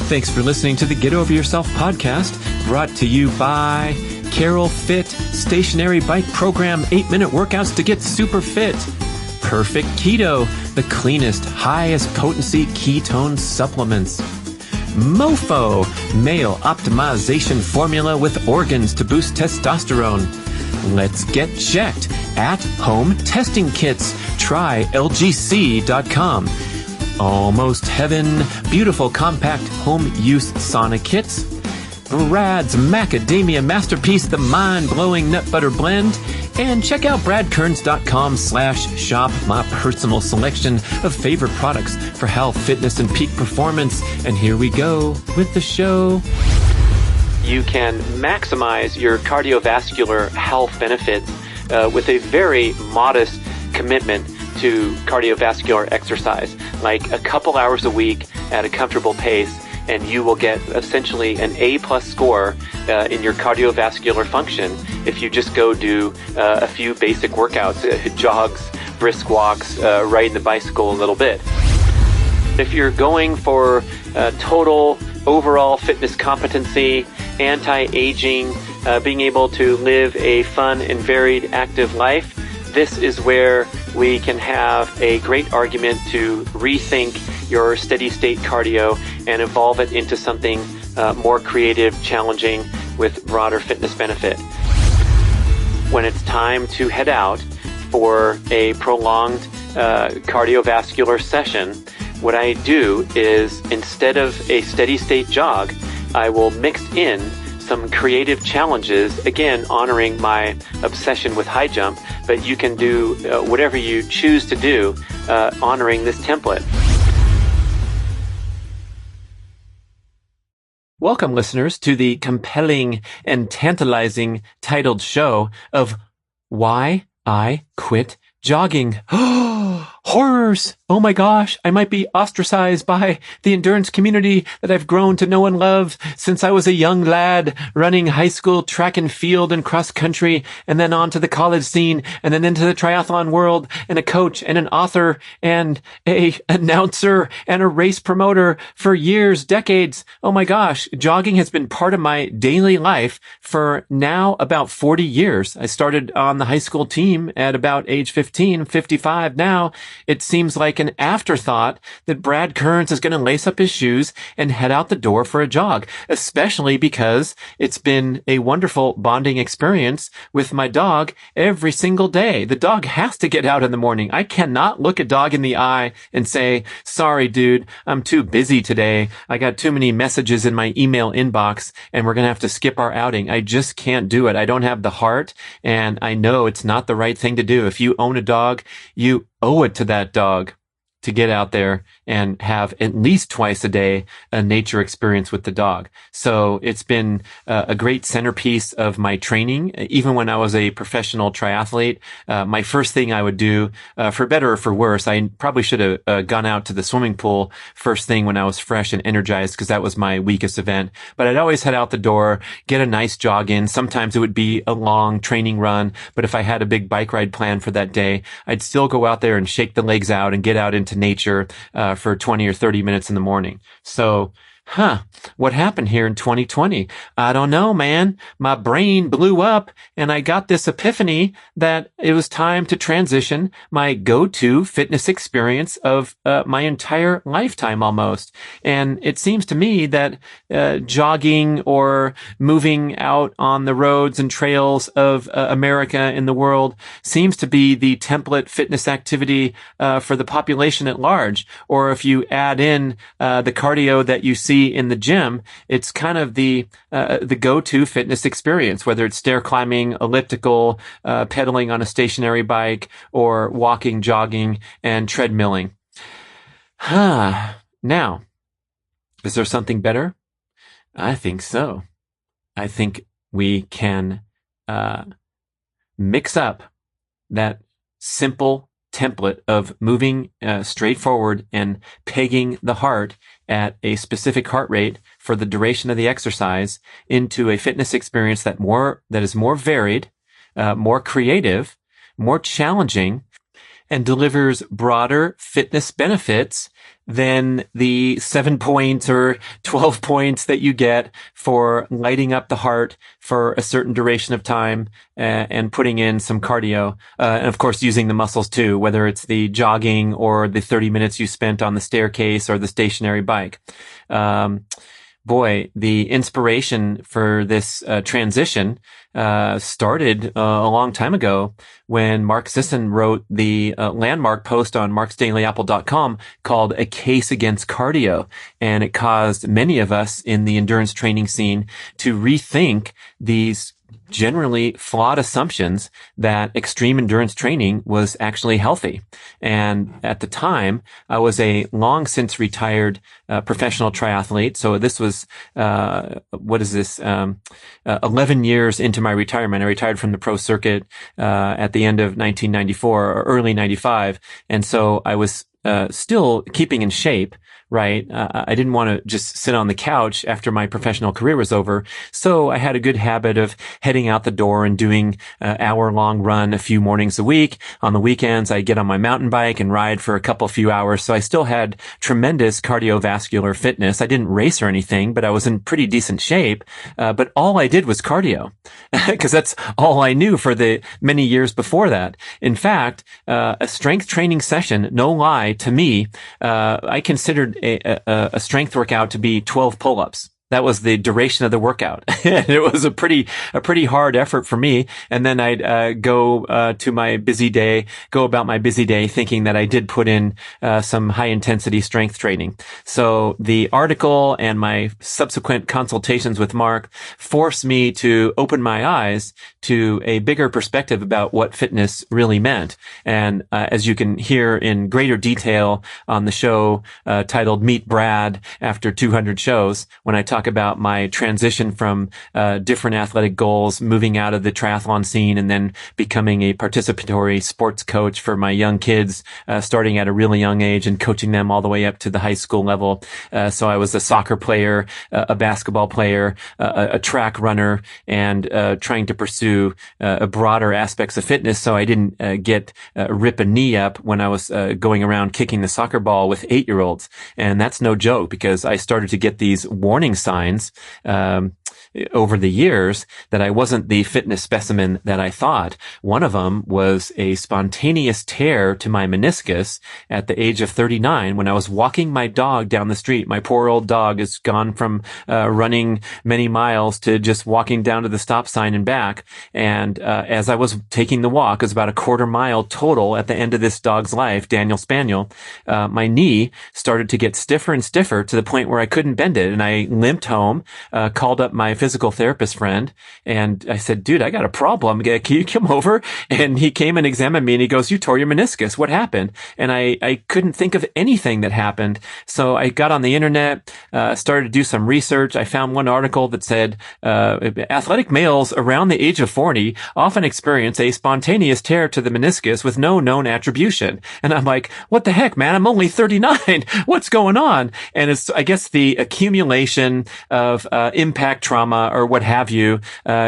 Thanks for listening to the Get Over Yourself podcast, brought to you by Carol Fit, Stationary Bike Program, 8-minute workouts to get super fit. Perfect Keto, the cleanest, highest potency ketone supplements. Mofo, male optimization formula with organs to boost testosterone. Let's get checked. At-home testing kits. Try LGC.com. Almost Heaven, beautiful compact home use sauna kits. B.rad's macadamia masterpiece, the mind-blowing nut butter blend. And check out bradkearns.com/shop, my personal selection of favorite products for health, fitness, and peak performance. And here we go with the show. You can maximize your cardiovascular health benefits with a very modest commitment to cardiovascular exercise, like a couple hours a week at a comfortable pace, and you will get essentially an A+ score in your cardiovascular function if you just go do a few basic workouts, jogs, brisk walks, riding the bicycle a little bit. If you're going for total overall fitness competency, anti-aging, being able to live a fun and varied active life, this is where we can have a great argument to rethink your steady state cardio and evolve it into something more creative, challenging, with broader fitness benefit. When it's time to head out for a prolonged cardiovascular session, what I do is, instead of a steady state jog, I will mix in some creative challenges, again, honoring my obsession with high jump, but you can do whatever you choose to do, honoring this template. Welcome, listeners, to the compelling and tantalizing titled show of Why I Quit Jogging. Horrors! Oh my gosh, I might be ostracized by the endurance community that I've grown to know and love since I was a young lad running high school track and field and cross country, and then on to the college scene, and then into the triathlon world, and a coach and an author and a announcer and a race promoter for years, decades. Oh my gosh, jogging has been part of my daily life for now about 40 years. I started on the high school team at about age 15, 55 now. It seems like an afterthought that Brad Kearns is going to lace up his shoes and head out the door for a jog, especially because it's been a wonderful bonding experience with my dog every single day. The dog has to get out in the morning. I cannot look a dog in the eye and say, sorry, dude, I'm too busy today. I got too many messages in my email inbox and we're going to have to skip our outing. I just can't do it. I don't have the heart, and I know it's not the right thing to do. If you own a dog, you owe it to that dog to get out there and have at least twice a day a nature experience with the dog. So it's been a great centerpiece of my training. Even when I was a professional triathlete, my first thing I would do, for better or for worse, I probably should have gone out to the swimming pool first thing when I was fresh and energized, because that was my weakest event. But I'd always head out the door, get a nice jog in. Sometimes it would be a long training run, but if I had a big bike ride planned for that day, I'd still go out there and shake the legs out and get out into nature for 20 or 30 minutes in the morning. So, what happened here in 2020? I don't know, man. My brain blew up and I got this epiphany that it was time to transition my go-to fitness experience of my entire lifetime almost. And it seems to me that jogging or moving out on the roads and trails of America and the world seems to be the template fitness activity for the population at large. Or if you add in the cardio that you see in the gym, it's kind of the go-to fitness experience, whether it's stair climbing, elliptical, pedaling on a stationary bike, or walking, jogging, and treadmilling. Now, is there something better? I think so. I think we can mix up that simple template of moving straight forward and pegging the heart at a specific heart rate for the duration of the exercise into a fitness experience that is more varied, more creative, more challenging, and delivers broader fitness benefits than the 7 points or 12 points that you get for lighting up the heart for a certain duration of time and putting in some cardio. And of course, using the muscles too, whether it's the jogging or the 30 minutes you spent on the staircase or the stationary bike. Boy, the inspiration for this transition started a long time ago when Mark Sisson wrote the landmark post on marksdailyapple.com called A Case Against Cardio. And it caused many of us in the endurance training scene to rethink these generally flawed assumptions that extreme endurance training was actually healthy. And at the time, I was a long since retired professional triathlete. So this was, 11 years into my retirement. I retired from the pro circuit at the end of 1994 or early 95. And so I was still keeping in shape. Right. I didn't want to just sit on the couch after my professional career was over. So I had a good habit of heading out the door and doing an hour-long run a few mornings a week. On the weekends, I'd get on my mountain bike and ride for a few hours. So I still had tremendous cardiovascular fitness. I didn't race or anything, but I was in pretty decent shape. But all I did was cardio because that's all I knew for the many years before that. In fact, a strength training session, no lie, to me, I considered a strength workout to be 12 pull-ups. That was the duration of the workout. It was a pretty hard effort for me. And then I'd go about my busy day thinking that I did put in some high intensity strength training. So the article and my subsequent consultations with Mark forced me to open my eyes to a bigger perspective about what fitness really meant. And as you can hear in greater detail on the show titled Meet Brad after 200 shows, when I talk about my transition from different athletic goals, moving out of the triathlon scene and then becoming a participatory sports coach for my young kids, starting at a really young age and coaching them all the way up to the high school level. So I was a soccer player, a basketball player, a track runner, and trying to pursue broader aspects of fitness so I didn't rip a knee up when I was going around kicking the soccer ball with 8-year-olds. And that's no joke because I started to get these warning signs over the years that I wasn't the fitness specimen that I thought. One of them was a spontaneous tear to my meniscus at the age of 39 when I was walking my dog down the street. My poor old dog has gone from running many miles to just walking down to the stop sign and back. And as I was taking the walk, it was about a quarter mile total at the end of this dog's life, Daniel Spaniel, my knee started to get stiffer and stiffer to the point where I couldn't bend it. And I limped home, called up my physical therapist friend, and I said, dude, I got a problem. Can you come over? And he came and examined me and he goes, you tore your meniscus. What happened? And I couldn't think of anything that happened. So I got on the internet, started to do some research. I found one article that said, athletic males around the age of 40 often experience a spontaneous tear to the meniscus with no known attribution. And I'm like, what the heck, man? I'm only 39. What's going on? And it's, I guess, the accumulation of impact trauma or what have you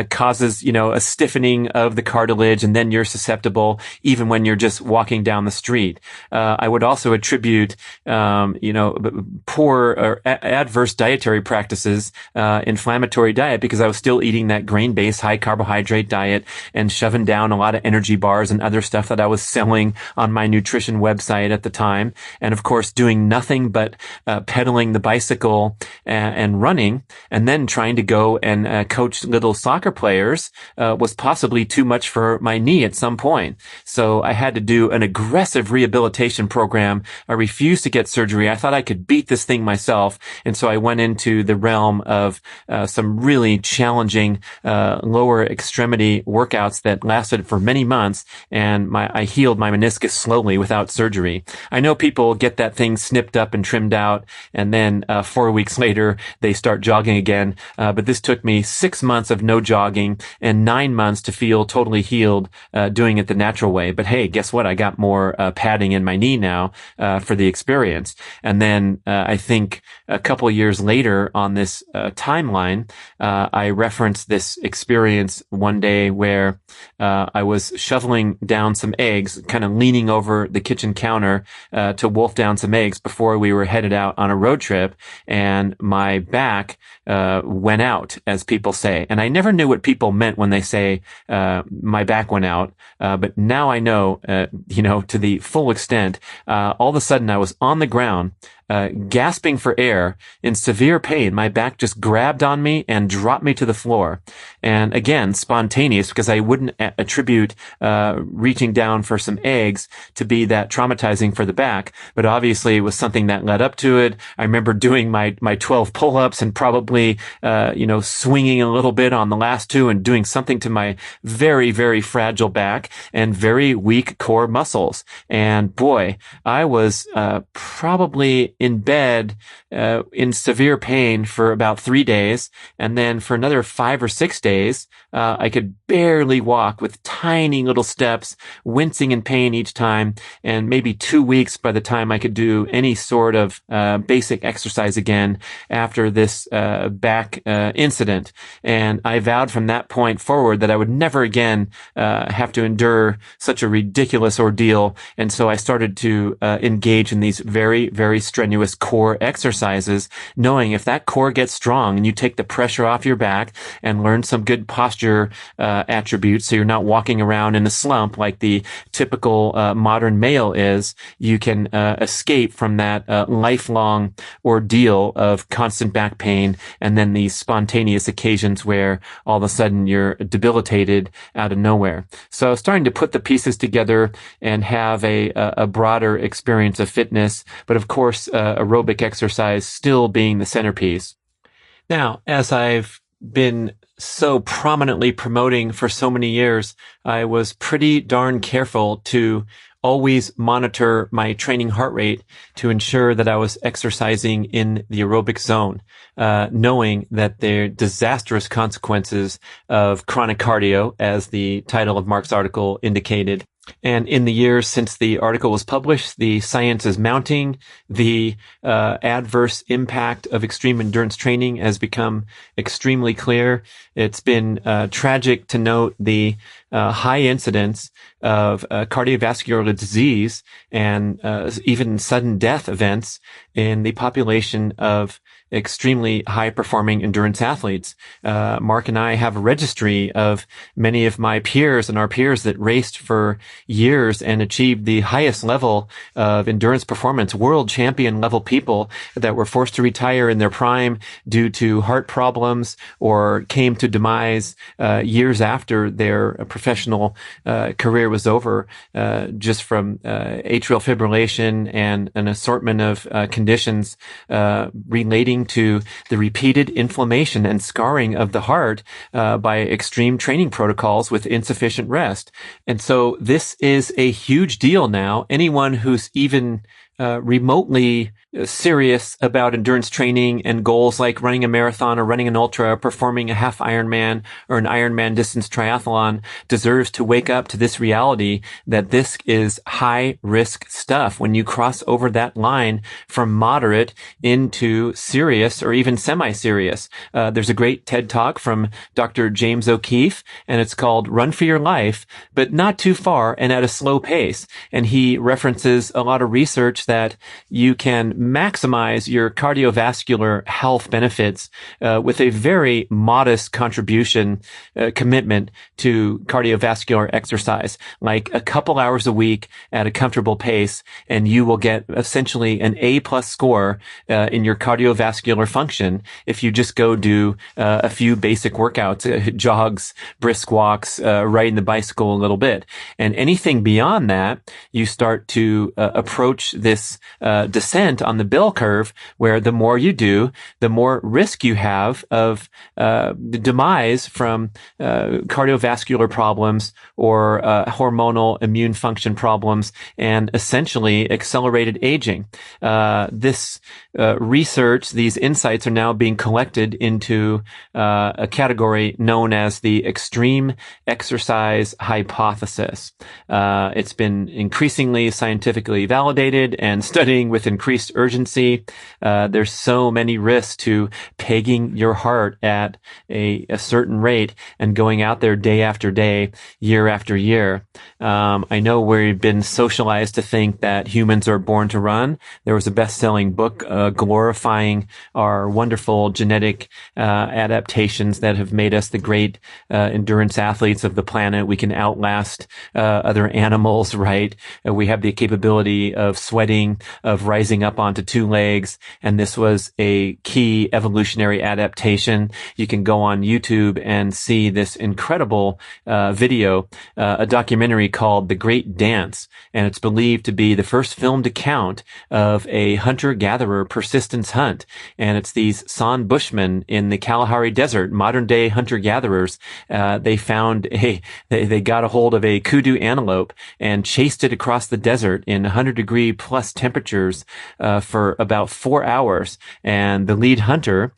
causes, a stiffening of the cartilage, and then you're susceptible even when you're just walking down the street. I would also attribute, poor or adverse dietary practices, inflammatory diet, because I was still eating that grain-based high carbohydrate diet and shoving down a lot of energy bars and other stuff that I was selling on my nutrition website at the time. And of course, doing nothing but pedaling the bicycle and running, and then trying to go and coach little soccer players was possibly too much for my knee at some point. So I had to do an aggressive rehabilitation program. I refused to get surgery. I thought I could beat this thing myself. And so I went into the realm of some really challenging lower extremity workouts that lasted for many months. And I healed my meniscus slowly without surgery. I know people get that thing snipped up and trimmed out, and then 4 weeks later they start jogging again. But this just took me 6 months of no jogging and 9 months to feel totally healed doing it the natural way. But hey, guess what? I got more padding in my knee now for the experience. And then I think a couple of years later on this timeline, I referenced this experience one day where I was shoveling down some eggs, kind of leaning over the kitchen counter to wolf down some eggs before we were headed out on a road trip, and my back went out, as people say. And I never knew what people meant when they say my back went out, but now I know, to the full extent. All of a sudden I was on the ground, gasping for air in severe pain. My back just grabbed on me and dropped me to the floor. And again, spontaneous, because I wouldn't attribute reaching down for some eggs to be that traumatizing for the back. But obviously it was something that led up to it. I remember doing my 12 pull-ups and probably, swinging a little bit on the last two and doing something to my very, very fragile back and very weak core muscles. And boy, I was probably in bed in severe pain for about 3 days. And then for another 5 or 6 days, I could barely walk with tiny little steps, wincing in pain each time, and maybe 2 weeks by the time I could do any sort of basic exercise again after this back incident. And I vowed from that point forward that I would never again have to endure such a ridiculous ordeal. And so I started to engage in these very, very strenuous core exercises, knowing if that core gets strong and you take the pressure off your back and learn some good posture attributes, so you're not walking around in a slump like the typical modern male is, you can escape from that lifelong ordeal of constant back pain and then these spontaneous occasions where all of a sudden you're debilitated out of nowhere. So starting to put the pieces together and have a broader experience of fitness, but of course aerobic exercise still being the centerpiece. Now, as I've been so prominently promoting for so many years, I was pretty darn careful to always monitor my training heart rate to ensure that I was exercising in the aerobic zone, knowing that there are disastrous consequences of chronic cardio, as the title of Mark's article indicated. And in the years since the article was published, the science is mounting. The adverse impact of extreme endurance training has become extremely clear. It's been tragic to note the high incidence of cardiovascular disease and even sudden death events in the population of extremely high-performing endurance athletes. Mark and I have a registry of many of my peers and our peers that raced for years and achieved the highest level of endurance performance, world champion level people that were forced to retire in their prime due to heart problems or came to demise years after their professional career was over, just from atrial fibrillation and an assortment of conditions relating to the repeated inflammation and scarring of the heart by extreme training protocols with insufficient rest. And so this is a huge deal now. Anyone who's even remotely serious about endurance training and goals like running a marathon or running an ultra, or performing a half Ironman or an Ironman distance triathlon deserves to wake up to this reality that this is high risk stuff. When you cross over that line from moderate into serious or even semi-serious, there's a great TED talk from Dr. James O'Keefe, and it's called Run for Your Life, but not too far and at a slow pace. And he references a lot of research that you can maximize your cardiovascular health benefits with a very modest contribution commitment to cardiovascular exercise, like a couple hours a week at a comfortable pace, and you will get essentially an A+ score in your cardiovascular function if you just go do a few basic workouts, jogs, brisk walks, riding the bicycle a little bit. And anything beyond that, you start to approach this this descent on the bell curve where the more you do, the more risk you have of the demise from cardiovascular problems or hormonal immune function problems and essentially accelerated aging. This research, these insights are now being collected into a category known as the extreme exercise hypothesis. It's been increasingly scientifically validated and studying with increased urgency. There's so many risks to pegging your heart at a certain rate and going out there day after day, year after year. I know we've been socialized to think that humans are born to run. There was a best-selling book glorifying our wonderful genetic adaptations that have made us the great endurance athletes of the planet. We can outlast other animals, right? We have the capability of sweating, of rising up onto two legs, and this was a key evolutionary adaptation. You can go on YouTube and see this incredible video, a documentary called The Great Dance, and it's believed to be the first filmed account of a hunter-gatherer persistence hunt. And it's these San Bushmen in the Kalahari Desert, modern-day hunter-gatherers. They got a hold of a kudu antelope and chased it across the desert in 100-degree plus temperatures for about 4 hours. And the lead hunter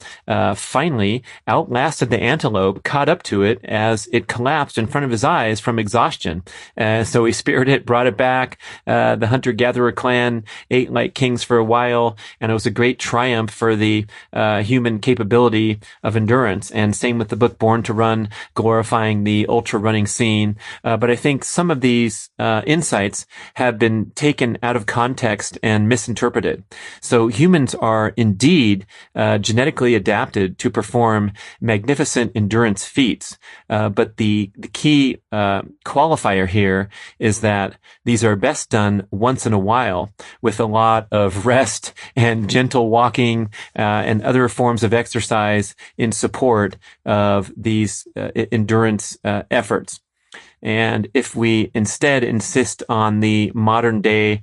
finally outlasted the antelope, caught up to it as it collapsed in front of his eyes from exhaustion. So he speared it, brought it back. The hunter-gatherer clan ate like kings for a while, and it was a great triumph for the human capability of endurance. And same with the book Born to Run, glorifying the ultra running scene. But I think some of these insights have been taken out of context and misinterpreted. So humans are indeed genetically adapted to perform magnificent endurance feats. But the key qualifier here is that these are best done once in a while with a lot of rest and gentle walking and other forms of exercise in support of these endurance efforts. And if we instead insist on the modern day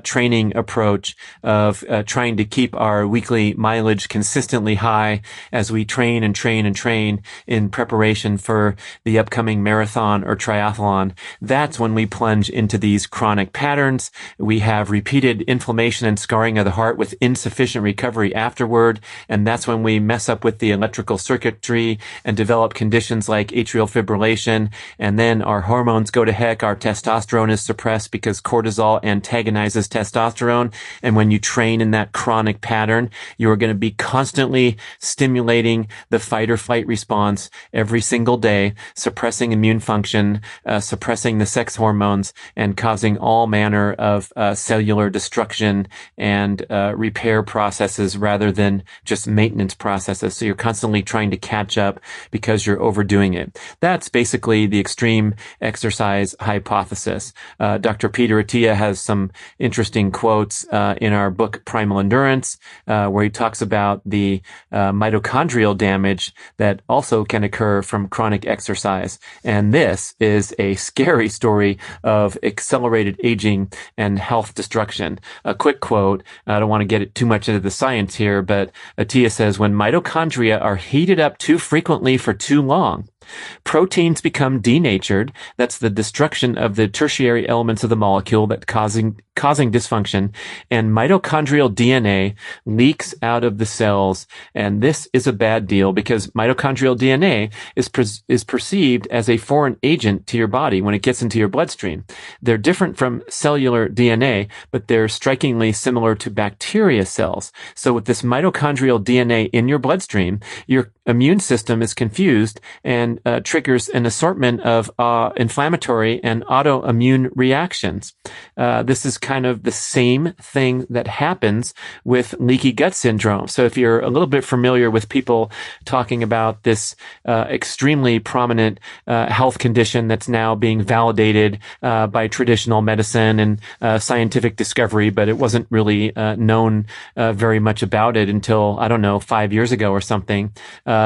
training approach of trying to keep our weekly mileage consistently high as we train and train and train in preparation for the upcoming marathon or triathlon, that's when we plunge into these chronic patterns. We have repeated inflammation and scarring of the heart with insufficient recovery afterward, and that's when we mess up with the electrical circuitry and develop conditions like atrial fibrillation, and then our hormones go to heck. Our testosterone is suppressed because cortisol antagonizes testosterone. And when you train in that chronic pattern, you are going to be constantly stimulating the fight or flight response every single day, suppressing immune function, suppressing the sex hormones, and causing all manner of cellular destruction and repair processes rather than just maintenance processes. So you're constantly trying to catch up because you're overdoing it. That's basically the extreme exercise hypothesis. Dr. Peter Attia has some interesting quotes in our book Primal Endurance, where he talks about the mitochondrial damage that also can occur from chronic exercise. And this is a scary story of accelerated aging and health destruction. A quick quote, I don't want to get it too much into the science here, but Attia says, when mitochondria are heated up too frequently for too long, proteins become denatured. That's the destruction of the tertiary elements of the molecule that causing dysfunction, and mitochondrial DNA leaks out of the cells. And this is a bad deal because mitochondrial DNA is perceived as a foreign agent to your body when it gets into your bloodstream. They're different from cellular DNA, but they're strikingly similar to bacteria cells. So with this mitochondrial DNA in your bloodstream, your immune system is confused and triggers an assortment of inflammatory and autoimmune reactions. This is kind of the same thing that happens with leaky gut syndrome. So if you're a little bit familiar with people talking about this extremely prominent health condition that's now being validated by traditional medicine and scientific discovery, but it wasn't really known very much about it until, I don't know, 5 years ago or something.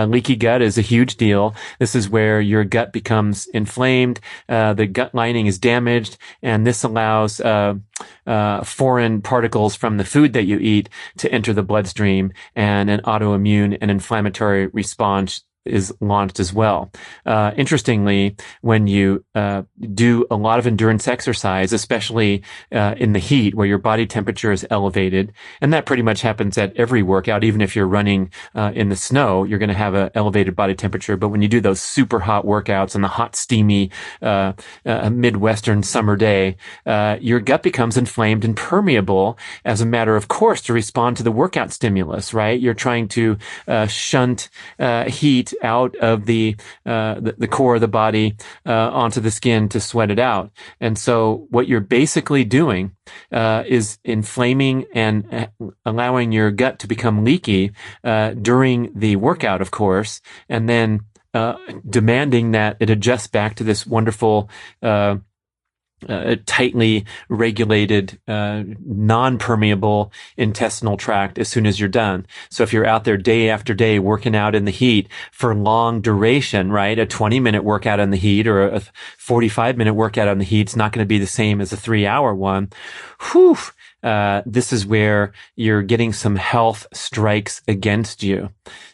Leaky gut is a huge deal. This is where your gut becomes inflamed, the gut lining is damaged, and this allows foreign particles from the food that you eat to enter the bloodstream, and an autoimmune and inflammatory response is launched as well. Interestingly, when you do a lot of endurance exercise, especially in the heat where your body temperature is elevated, and that pretty much happens at every workout, even if you're running in the snow, you're going to have an elevated body temperature. But when you do those super hot workouts on the hot, steamy Midwestern summer day, your gut becomes inflamed and permeable as a matter of course to respond to the workout stimulus, right? You're trying to shunt heat out of the core of the body onto the skin to sweat it out. And so what you're basically doing is inflaming and allowing your gut to become leaky during the workout, of course, and then demanding that it adjusts back to this wonderful tightly regulated, non-permeable intestinal tract as soon as you're done. So if you're out there day after day working out in the heat for long duration, right? A 20-minute workout in the heat or a 45-minute workout in the heat is not going to be the same as a 3-hour one. Whew. This is where you're getting some health strikes against you.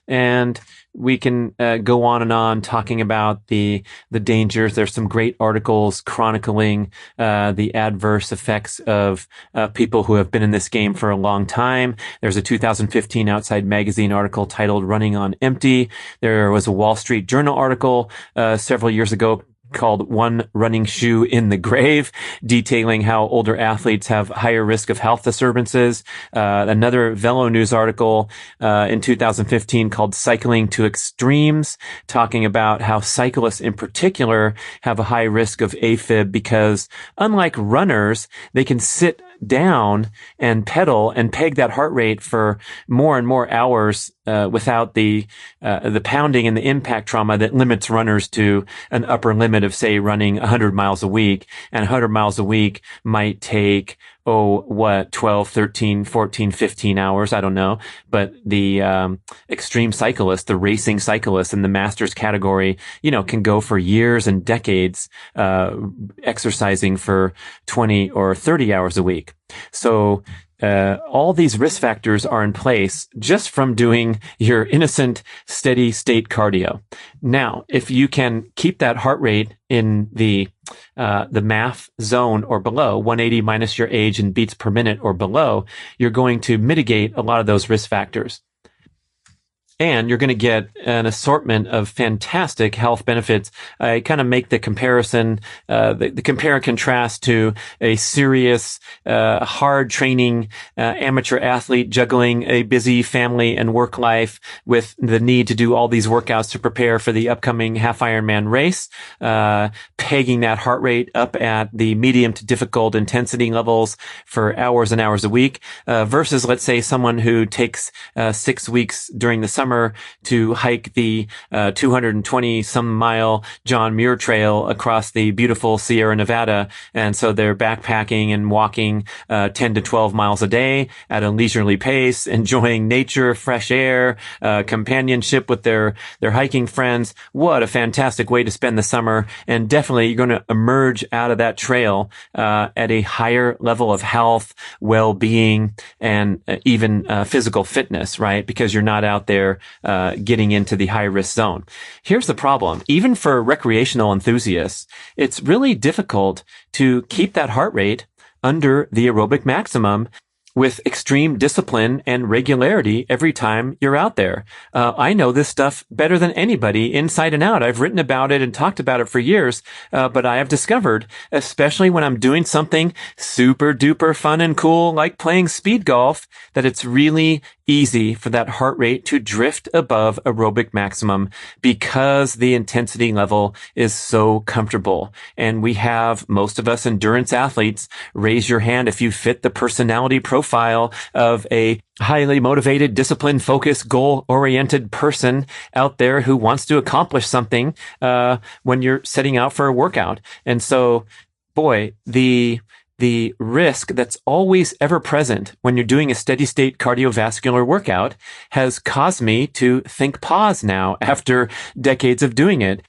And we can go on talking about the dangers. There's some great articles chronicling the adverse effects of people who have been in this game for a long time. There's a 2015 Outside Magazine article titled "Running on Empty." There was a Wall Street Journal article several years ago called "One Running Shoe in the Grave," detailing how older athletes have higher risk of health disturbances. Another Velo News article in 2015 called "Cycling to Extremes," talking about how cyclists in particular have a high risk of AFib because, unlike runners, they can sit down and pedal and peg that heart rate for more and more hours without the pounding and the impact trauma that limits runners to an upper limit of, say, running 100 miles a week. And 100 miles a week might take 12, 13, 14, 15 hours. I don't know. But the extreme cyclist, the racing cyclist in the masters category, can go for years and decades exercising for 20 or 30 hours a week. So all these risk factors are in place just from doing your innocent, steady state cardio. Now, if you can keep that heart rate in the MAF zone or below, 180 minus your age in beats per minute or below, you're going to mitigate a lot of those risk factors. And you're going to get an assortment of fantastic health benefits. I kind of make the comparison, the compare and contrast to a serious, hard training, amateur athlete juggling a busy family and work life with the need to do all these workouts to prepare for the upcoming half Ironman race, pegging that heart rate up at the medium to difficult intensity levels for hours and hours a week, versus, let's say, someone who takes 6 weeks during the summer to hike the 220 some mile John Muir Trail across the beautiful Sierra Nevada. And so they're backpacking and walking 10 to 12 miles a day at a leisurely pace, enjoying nature, fresh air, companionship with their hiking friends. What a fantastic way to spend the summer. And definitely you're going to emerge out of that trail at a higher level of health, well-being, and even physical fitness, right? Because you're not out there getting into the high-risk zone. Here's the problem. Even for recreational enthusiasts, it's really difficult to keep that heart rate under the aerobic maximum with extreme discipline and regularity every time you're out there. I know this stuff better than anybody inside and out. I've written about it and talked about it for years, but I have discovered, especially when I'm doing something super duper fun and cool like playing speed golf, that it's really easy for that heart rate to drift above aerobic maximum because the intensity level is so comfortable. And we have, most of us endurance athletes, raise your hand if you fit the personality profile of a highly motivated, disciplined, focused, goal-oriented person out there who wants to accomplish something when you're setting out for a workout. And so, boy, the the risk that's always ever present when you're doing a steady state cardiovascular workout has caused me to think pause now after decades of doing it.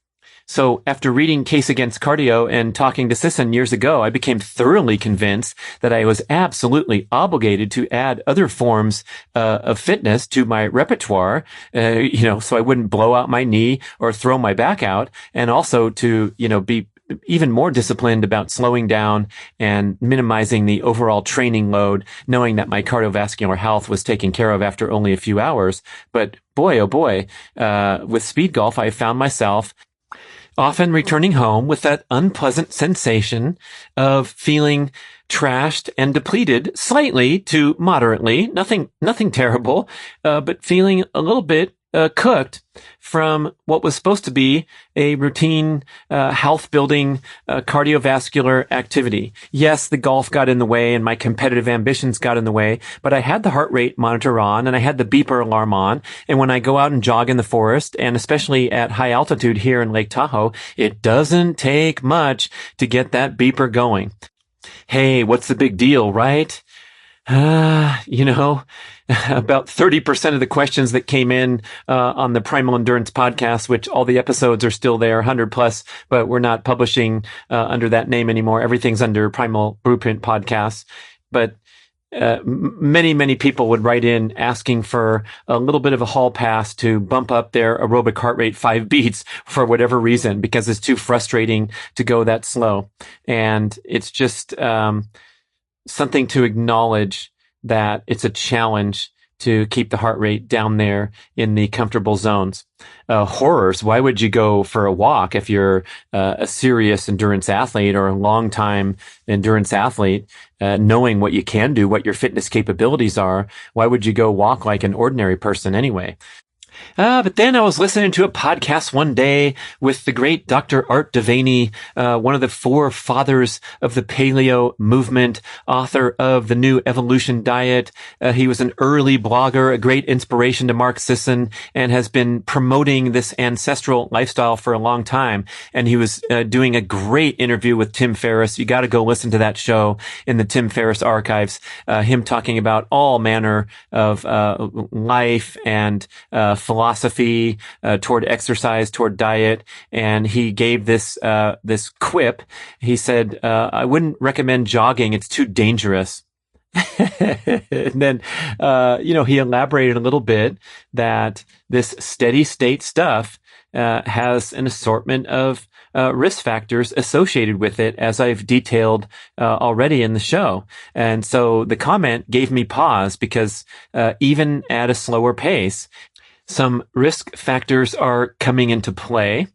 So after reading Case Against Cardio and talking to Sisson years ago, I became thoroughly convinced that I was absolutely obligated to add other forms of fitness to my repertoire, so I wouldn't blow out my knee or throw my back out, and also to, be even more disciplined about slowing down and minimizing the overall training load, knowing that my cardiovascular health was taken care of after only a few hours. But boy, oh boy, with speed golf, I found myself often returning home with that unpleasant sensation of feeling trashed and depleted slightly to moderately, nothing terrible, but feeling a little bit cooked from what was supposed to be a routine health building cardiovascular activity. Yes, the golf got in the way and my competitive ambitions got in the way, but I had the heart rate monitor on and I had the beeper alarm on. And when I go out and jog in the forest, and especially at high altitude here in Lake Tahoe, it doesn't take much to get that beeper going. Hey, what's the big deal, right? About 30% of the questions that came in on the Primal Endurance podcast, which all the episodes are still there, 100 plus, but we're not publishing under that name anymore. Everything's under Primal Blueprint Podcasts. But many people would write in asking for a little bit of a hall pass to bump up their aerobic heart rate 5 beats for whatever reason, because it's too frustrating to go that slow. And it's just something to acknowledge that it's a challenge to keep the heart rate down there in the comfortable zones. Horrors. Why would you go for a walk if you're a serious endurance athlete or a long-time endurance athlete, knowing what you can do, what your fitness capabilities are? Why would you go walk like an ordinary person anyway? But then I was listening to a podcast one day with the great Dr. Art Devaney, one of the forefathers of the paleo movement, author of the New Evolution Diet. He was an early blogger, a great inspiration to Mark Sisson, and has been promoting this ancestral lifestyle for a long time. And he was doing a great interview with Tim Ferriss. You got to go listen to that show in the Tim Ferriss archives. Him talking about all manner of life and philosophy toward exercise, toward diet, and he gave this quip. He said, "I wouldn't recommend jogging; it's too dangerous." And then, he elaborated a little bit that this steady state stuff has an assortment of risk factors associated with it, as I've detailed already in the show. And so the comment gave me pause, because even at a slower pace, some risk factors are coming into play.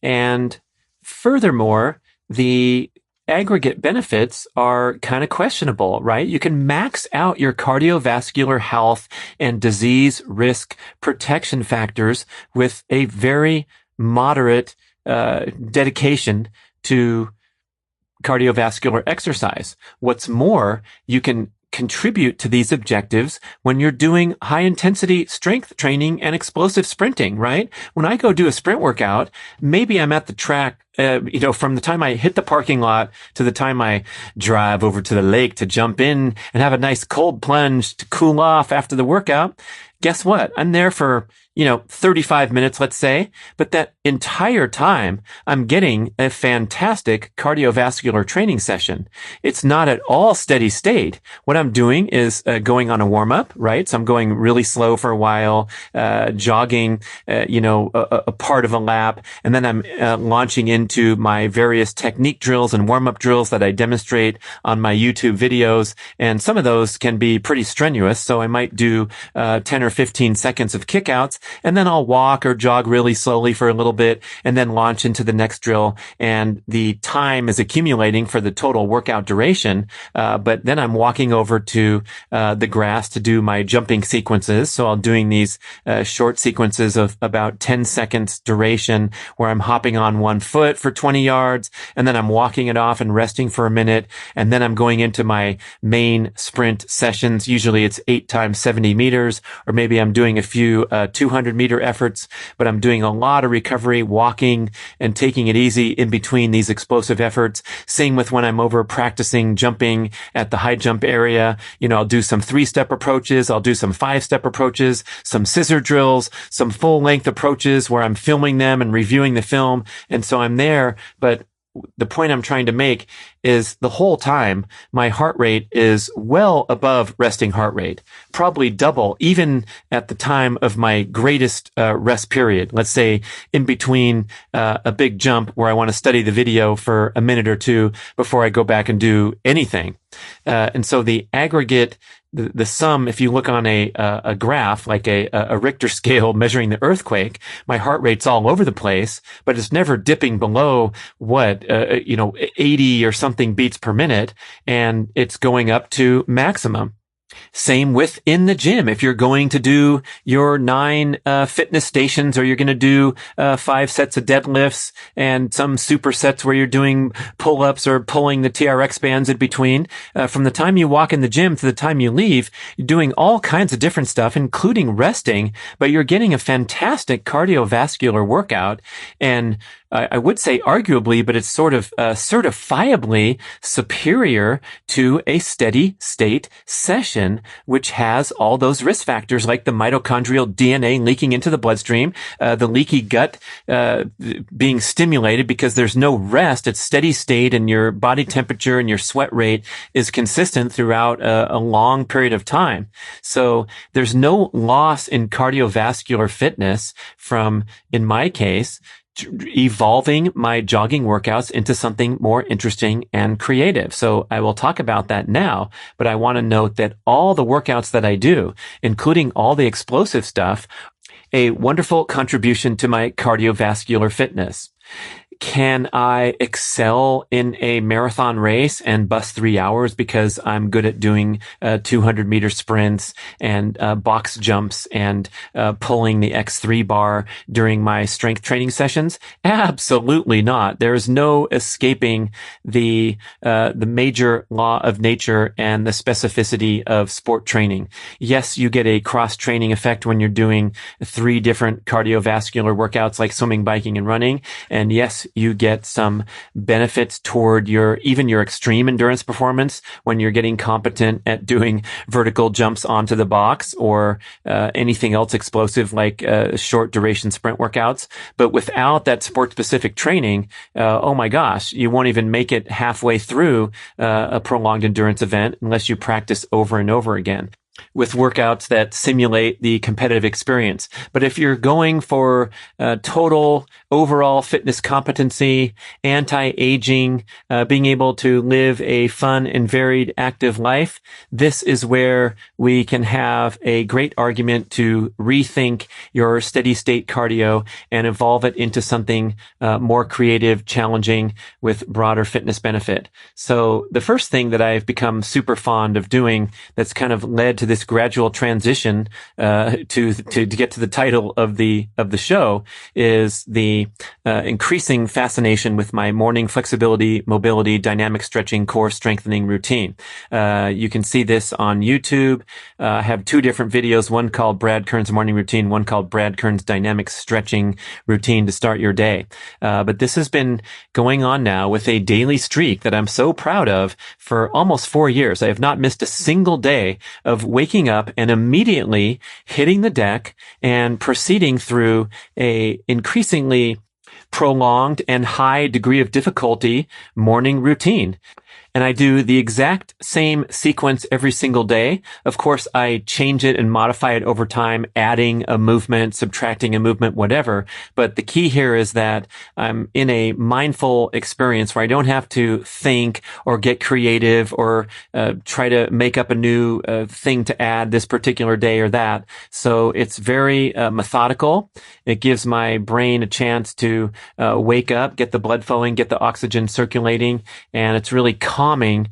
And furthermore, the aggregate benefits are kind of questionable, right? You can max out your cardiovascular health and disease risk protection factors with a very moderate dedication to cardiovascular exercise. What's more, you can contribute to these objectives when you're doing high intensity strength training and explosive sprinting, right? When I go do a sprint workout, maybe I'm at the track, from the time I hit the parking lot to the time I drive over to the lake to jump in and have a nice cold plunge to cool off after the workout. Guess what? I'm there for, 35 minutes, let's say, but that entire time I'm getting a fantastic cardiovascular training session. It's not at all steady state. What I'm doing is going on a warm up, right? So I'm going really slow for a while, jogging, a part of a lap, and then I'm launching into my various technique drills and warm up drills that I demonstrate on my YouTube videos. And some of those can be pretty strenuous. So I might do 10 or 15 seconds of kickouts, and then I'll walk or jog really slowly for a little bit and then launch into the next drill. And the time is accumulating for the total workout duration. But then I'm walking over to the grass to do my jumping sequences. So I'm doing these short sequences of about 10 seconds duration where I'm hopping on one foot for 20 yards, and then I'm walking it off and resting for a minute. And then I'm going into my main sprint sessions. Usually it's 8 times 70 meters, or maybe I'm doing a few 200 200-meter efforts, but I'm doing a lot of recovery, walking and taking it easy in between these explosive efforts. Same with when I'm over practicing jumping at the high jump area. I'll do some 3-step approaches. I'll do some 5-step approaches, some scissor drills, some full length approaches where I'm filming them and reviewing the film. And so I'm there, but the point I'm trying to make is the whole time my heart rate is well above resting heart rate, probably double, even at the time of my greatest rest period. Let's say in between a big jump where I want to study the video for a minute or two before I go back and do anything. And so the aggregate, the sum, if you look on a graph, like a Richter scale measuring the earthquake, my heart rate's all over the place, but it's never dipping below 80 or something beats per minute, and it's going up to maximum. Same within the gym. If you're going to do your 9 fitness stations, or you're going to do 5 sets of deadlifts and some supersets where you're doing pull-ups or pulling the TRX bands in between, from the time you walk in the gym to the time you leave, you're doing all kinds of different stuff, including resting, but you're getting a fantastic cardiovascular workout. And I would say arguably, but it's sort of certifiably superior to a steady state session, which has all those risk factors like the mitochondrial DNA leaking into the bloodstream, the leaky gut being stimulated because there's no rest. It's steady state, and your body temperature and your sweat rate is consistent throughout a long period of time. So there's no loss in cardiovascular fitness from, in my case, evolving my jogging workouts into something more interesting and creative. So I will talk about that now, but I want to note that all the workouts that I do, including all the explosive stuff, a wonderful contribution to my cardiovascular fitness. Can I excel in a marathon race and bust 3 hours because I'm good at doing 200-meter sprints and box jumps and pulling the X3 bar during my strength training sessions? Absolutely not. There is no escaping the major law of nature and the specificity of sport training. Yes, you get a cross-training effect when you're doing 3 different cardiovascular workouts like swimming, biking, and running. And yes, you get some benefits toward even your extreme endurance performance when you're getting competent at doing vertical jumps onto the box or anything else explosive like short duration sprint workouts. But without that sport specific training, oh my gosh, you won't even make it halfway through a prolonged endurance event unless you practice over and over again with workouts that simulate the competitive experience. But if you're going for total overall fitness competency, anti-aging, being able to live a fun and varied active life, this is where we can have a great argument to rethink your steady state cardio and evolve it into something more creative, challenging, with broader fitness benefit. So the first thing that I've become super fond of doing that's kind of led to this gradual transition to get to the title of the show is the increasing fascination with my morning flexibility, mobility, dynamic stretching, core strengthening routine. You can see this on YouTube. I have 2 different videos, one called Brad Kern's Morning Routine, one called Brad Kern's Dynamic Stretching Routine to Start Your Day. But this has been going on now with a daily streak that I'm so proud of for almost 4 years. I have not missed a single day of waking up and immediately hitting the deck and proceeding through a increasingly prolonged and high degree of difficulty morning routine. And I do the exact same sequence every single day. Of course, I change it and modify it over time, adding a movement, subtracting a movement, whatever. But the key here is that I'm in a mindful experience where I don't have to think or get creative or try to make up a new thing to add this particular day or that. So it's very methodical. It gives my brain a chance to wake up, get the blood flowing, get the oxygen circulating, and it's really calming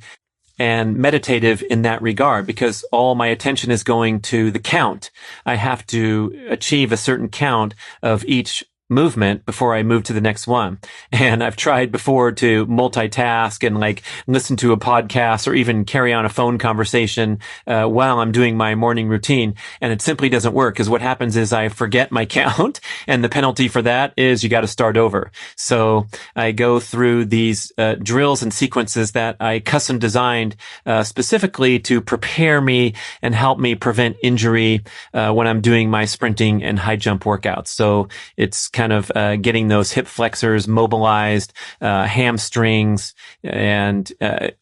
and meditative in that regard because all my attention is going to the count. I have to achieve a certain count of each movement before I move to the next one. And I've tried before to multitask and like listen to a podcast or even carry on a phone conversation while I'm doing my morning routine. And it simply doesn't work, because what happens is I forget my count, and the penalty for that is you got to start over. So I go through these drills and sequences that I custom designed specifically to prepare me and help me prevent injury when I'm doing my sprinting and high jump workouts. So it's kind of getting those hip flexors mobilized, hamstrings, and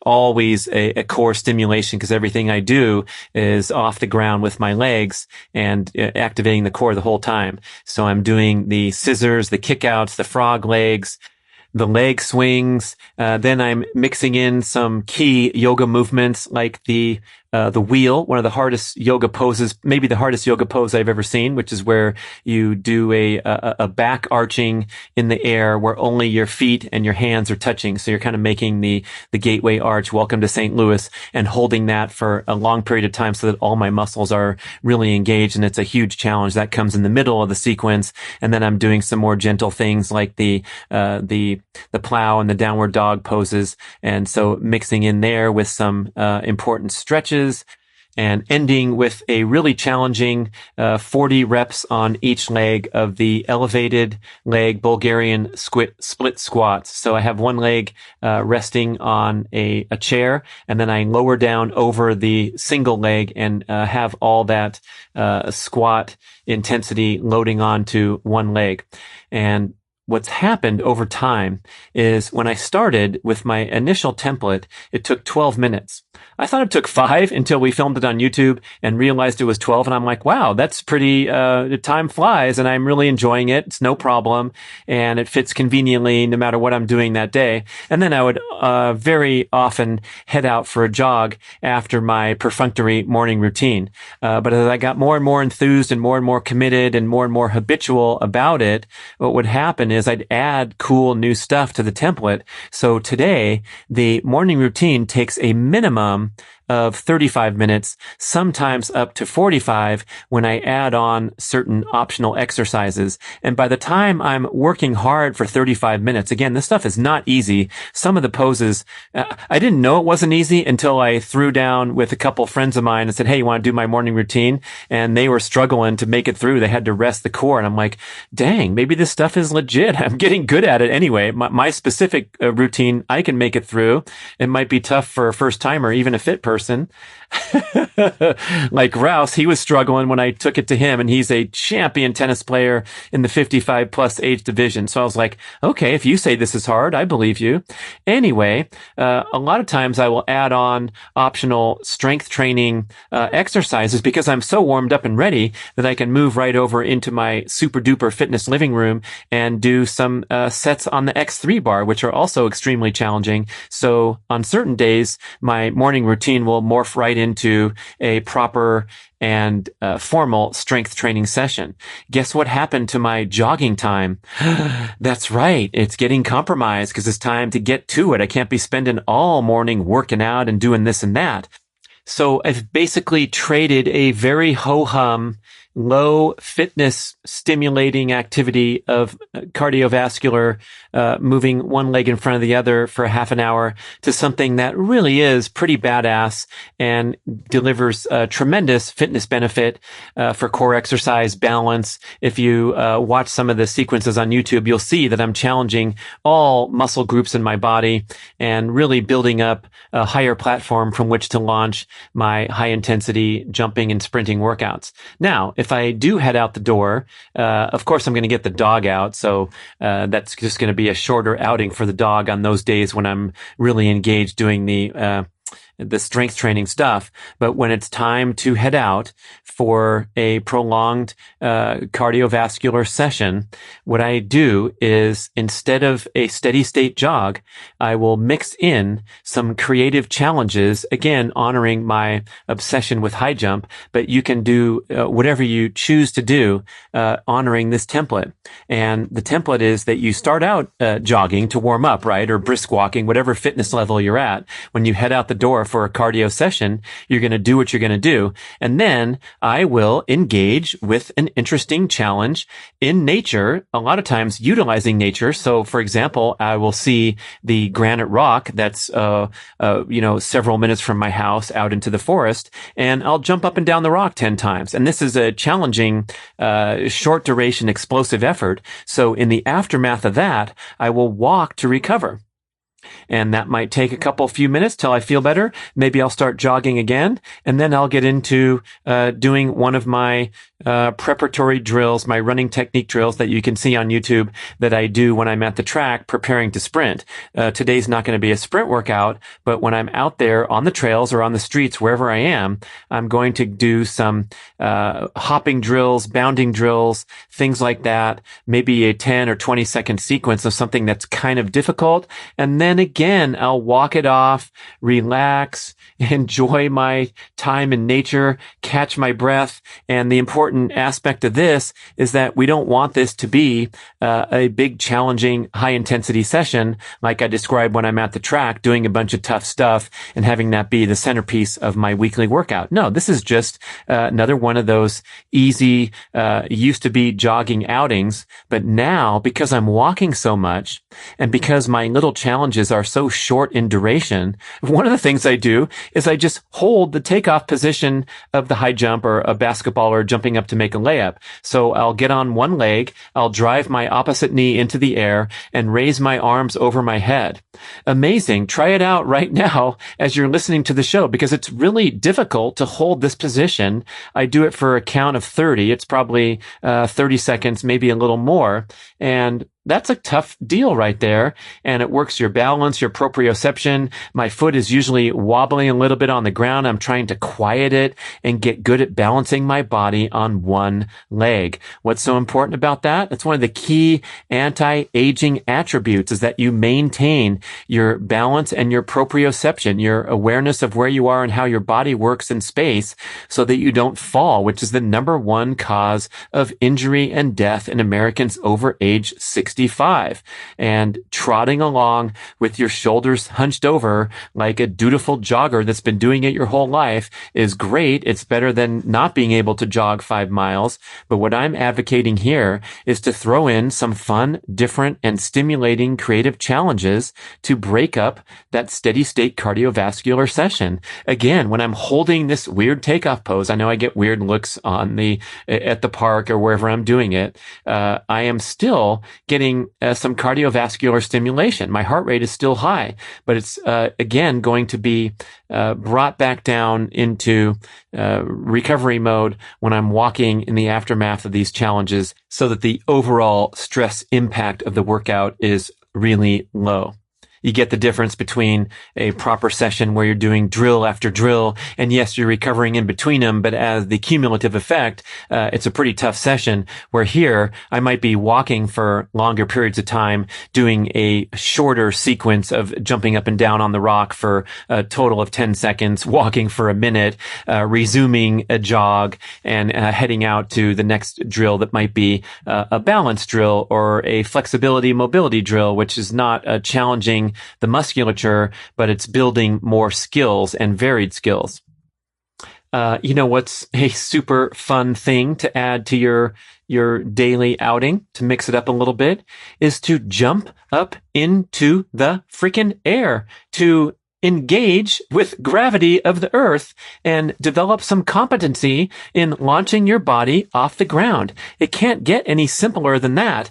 always a core stimulation, because everything I do is off the ground with my legs and activating the core the whole time. So I'm doing the scissors, the kickouts, the frog legs, the leg swings. Then I'm mixing in some key yoga movements like the wheel, one of the hardest yoga poses, maybe the hardest yoga pose I've ever seen, which is where you do a back arching in the air where only your feet and your hands are touching. So you're kind of making the gateway arch, welcome to St. Louis, and holding that for a long period of time so that all my muscles are really engaged. And it's a huge challenge that comes in the middle of the sequence. And then I'm doing some more gentle things like the plow and the downward dog poses. And so mixing in there with some important stretches, and ending with a really challenging 40 reps on each leg of the elevated leg Bulgarian split squats. So I have one leg resting on a chair, and then I lower down over the single leg and have all that squat intensity loading onto one leg. And what's happened over time is when I started with my initial template, it took 12 minutes. I thought it took 5 until we filmed it on YouTube and realized it was 12. And I'm like, wow, that's pretty, time flies, and I'm really enjoying it. It's no problem. And it fits conveniently no matter what I'm doing that day. And then I would, very often head out for a jog after my perfunctory morning routine. But as I got more and more enthused and more committed and more habitual about it, what would happen is I'd add cool new stuff to the template. So today, the morning routine takes a minimum of 35 minutes, sometimes up to 45 when I add on certain optional exercises. And by the time I'm working hard for 35 minutes, again, this stuff is not easy. Some of the poses, I didn't know it wasn't easy until I threw down with a couple friends of mine and said, hey, you want to do my morning routine? And they were struggling to make it through. They had to rest the core. And I'm like, dang, maybe this stuff is legit. I'm getting good at it anyway. My specific routine, I can make it through. It might be tough for a first timer, even a fit person. Like Rouse, he was struggling when I took it to him, and he's a champion tennis player in the 55 plus age division. So I was like, okay, if you say this is hard, I believe you. Anyway, a lot of times I will add on optional strength training exercises because I'm so warmed up and ready that I can move right over into my super duper fitness living room and do some sets on the X3 bar, which are also extremely challenging. So on certain days, my morning routine will morph right into a proper and formal strength training session. Guess what happened to my jogging time? That's right. It's getting compromised because it's time to get to it. I can't be spending all morning working out and doing this and that. So I've basically traded a very ho-hum, low fitness stimulating activity of cardiovascular, moving one leg in front of the other for half an hour to something that really is pretty badass and delivers tremendous fitness benefit for core exercise, balance. If you watch some of the sequences on YouTube, you'll see that I'm challenging all muscle groups in my body and really building up a higher platform from which to launch my high intensity jumping and sprinting workouts. Now, if I do head out the door, of course, I'm going to get the dog out. So that's just going to be a shorter outing for the dog on those days when I'm really engaged doing the strength training stuff. But when it's time to head out for a prolonged cardiovascular session, what I do is instead of a steady state jog, I will mix in some creative challenges, again, honoring my obsession with high jump, but you can do whatever you choose to do, honoring this template. And the template is that you start out jogging to warm up, right? Or brisk walking, whatever fitness level you're at. When you head out the door for a cardio session. You're going to do what you're going to do. And then I will engage with an interesting challenge in nature, a lot of times utilizing nature. So for example, I will see the granite rock that's, several minutes from my house out into the forest, and I'll jump up and down the rock 10 times. And this is a challenging, short duration explosive effort. So in the aftermath of that, I will walk to recover. And that might take a few minutes till I feel better. Maybe I'll start jogging again, and then I'll get into doing one of my preparatory drills, my running technique drills that you can see on YouTube that I do when I'm at the track preparing to sprint. Today's not going to be a sprint workout, but when I'm out there on the trails or on the streets, wherever I am, I'm going to do some hopping drills, bounding drills, things like that, maybe a 10 or 20 second sequence of something that's kind of difficult. And then again, I'll walk it off, relax, enjoy my time in nature, catch my breath. And the important aspect of this is that we don't want this to be a big, challenging, high-intensity session like I described when I'm at the track, doing a bunch of tough stuff and having that be the centerpiece of my weekly workout. No, this is just another one of those easy, used to be jogging outings. But now, because I'm walking so much and because my little challenges are so short in duration, one of the things I do is I just hold the takeoff position of the high jump or a basketballer jumping up to make a layup. So I'll get on one leg, I'll drive my opposite knee into the air and raise my arms over my head. Amazing. Try it out right now as you're listening to the show, because it's really difficult to hold this position. I do it for a count of 30. It's probably 30 seconds, maybe a little more. And that's a tough deal right there. And it works your balance, your proprioception. My foot is usually wobbling a little bit on the ground. I'm trying to quiet it and get good at balancing my body on one leg. What's so important about that? It's one of the key anti-aging attributes, is that you maintain your balance and your proprioception, your awareness of where you are and how your body works in space, so that you don't fall, which is the number one cause of injury and death in Americans over age 65. And trotting along with your shoulders hunched over like a dutiful jogger that's been doing it your whole life is great. It's better than not being able to jog 5 miles. But what I'm advocating here is to throw in some fun, different, and stimulating creative challenges to break up that steady state cardiovascular session. Again, when I'm holding this weird takeoff pose, I know I get weird looks at the park or wherever I'm doing it. I am still getting some cardiovascular stimulation. My heart rate is still high, but it's again going to be brought back down into recovery mode when I'm walking in the aftermath of these challenges, so that the overall stress impact of the workout is really low. You get the difference between a proper session where you're doing drill after drill, and yes, you're recovering in between them, but as the cumulative effect, it's a pretty tough session, where here I might be walking for longer periods of time, doing a shorter sequence of jumping up and down on the rock for a total of 10 seconds, walking for a minute, resuming a jog, and heading out to the next drill that might be a balance drill or a flexibility mobility drill, which is not challenging the musculature, but it's building more skills and varied skills. What's a super fun thing to add to your daily outing to mix it up a little bit is to jump up into the freaking air, to engage with gravity of the earth and develop some competency in launching your body off the ground. It can't get any simpler than that.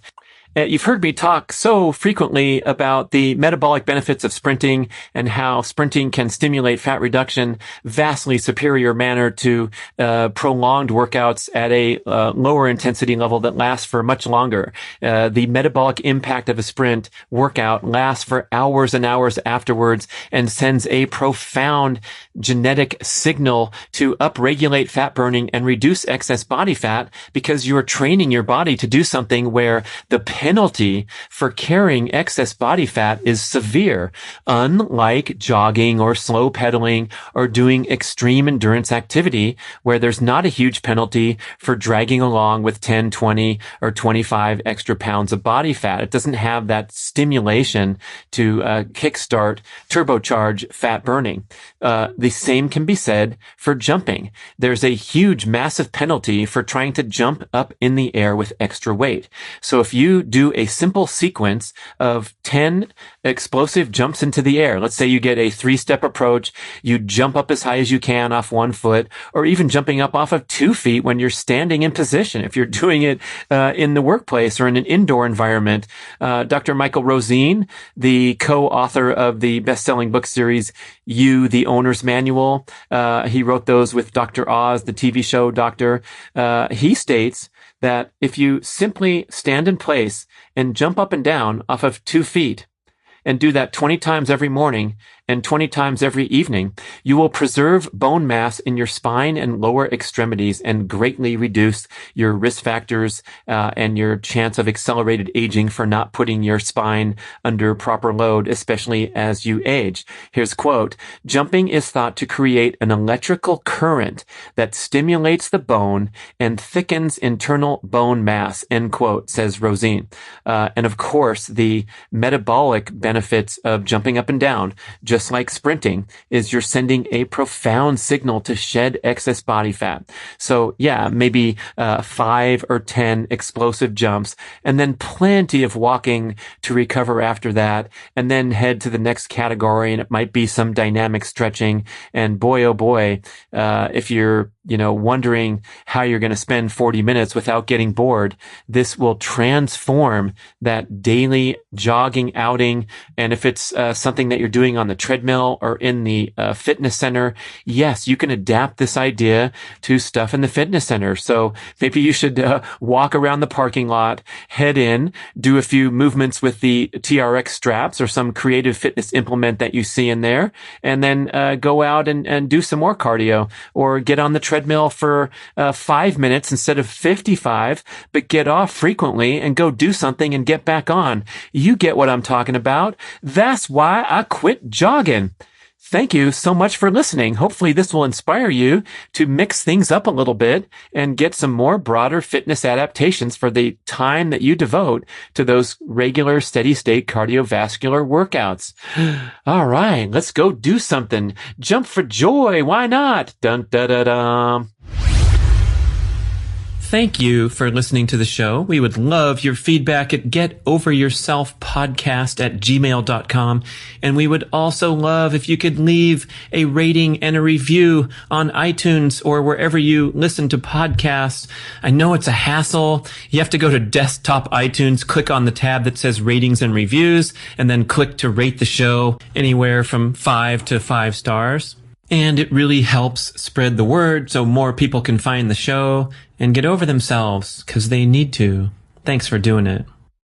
You've heard me talk so frequently about the metabolic benefits of sprinting and how sprinting can stimulate fat reduction vastly superior manner to prolonged workouts at a lower intensity level that lasts for much longer. The metabolic impact of a sprint workout lasts for hours and hours afterwards and sends a profound genetic signal to upregulate fat burning and reduce excess body fat, because you are training your body to do something where the penalty for carrying excess body fat is severe, unlike jogging or slow pedaling or doing extreme endurance activity where there's not a huge penalty for dragging along with 10, 20, or 25 extra pounds of body fat. It doesn't have that stimulation to kickstart, turbocharge fat burning. The same can be said for jumping. There's a huge, massive penalty for trying to jump up in the air with extra weight. So if you do a simple sequence of 10 explosive jumps into the air, let's say you get a 3-step approach, you jump up as high as you can off 1 foot, or even jumping up off of 2 feet when you're standing in position. If you're doing it in the workplace or in an indoor environment, Dr. Michael Rosine, the co-author of the best-selling book series, You, the Owner's Manual, he wrote those with Dr. Oz, the TV show doctor. He states that if you simply stand in place and jump up and down off of 2 feet and do that 20 times every morning and 20 times every evening, you will preserve bone mass in your spine and lower extremities and greatly reduce your risk factors and your chance of accelerated aging for not putting your spine under proper load, especially as you age. Here's a quote: "Jumping is thought to create an electrical current that stimulates the bone and thickens internal bone mass," end quote, says Rosine. And of course, the metabolic benefits of jumping up and down, just like sprinting, is you're sending a profound signal to shed excess body fat. So yeah, maybe 5 or 10 explosive jumps, and then plenty of walking to recover after that, and then head to the next category, and it might be some dynamic stretching. And boy, oh boy, if you're wondering how you're going to spend 40 minutes without getting bored, this will transform that daily jogging outing. And if it's something that you're doing on the treadmill or in the fitness center, yes, you can adapt this idea to stuff in the fitness center. So maybe you should walk around the parking lot, head in, do a few movements with the TRX straps or some creative fitness implement that you see in there, and then go out and do some more cardio, or get on the treadmill for 5 minutes instead of 55, but get off frequently and go do something and get back on. You get what I'm talking about. That's why I quit jogging. Thank you so much for listening. Hopefully this will inspire you to mix things up a little bit and get some more broader fitness adaptations for the time that you devote to those regular steady state cardiovascular workouts. All right, let's go do something. Jump for joy. Why not? Dun, da, da, da. Thank you for listening to the show. We would love your feedback at getoveryourselfpodcast@gmail.com. And we would also love if you could leave a rating and a review on iTunes or wherever you listen to podcasts. I know it's a hassle. You have to go to desktop iTunes, click on the tab that says ratings and reviews, and then click to rate the show anywhere from 5 to 5 stars. And it really helps spread the word so more people can find the show and get over themselves, because they need to. Thanks for doing it.